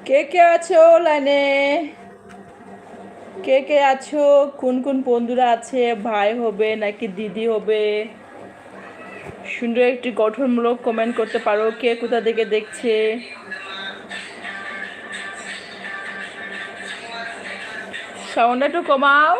কে কে আছো লাইনে? কে কে আছো? কোন কোন বন্ধুরা আছে? ভাই হবে নাকি দিদি হবে? সুন্দর একটি গঠনমূলক কমেন্ট করতে পারো। কে কোথা থেকে দেখছে? সাউন্ডটা একটু কমাও।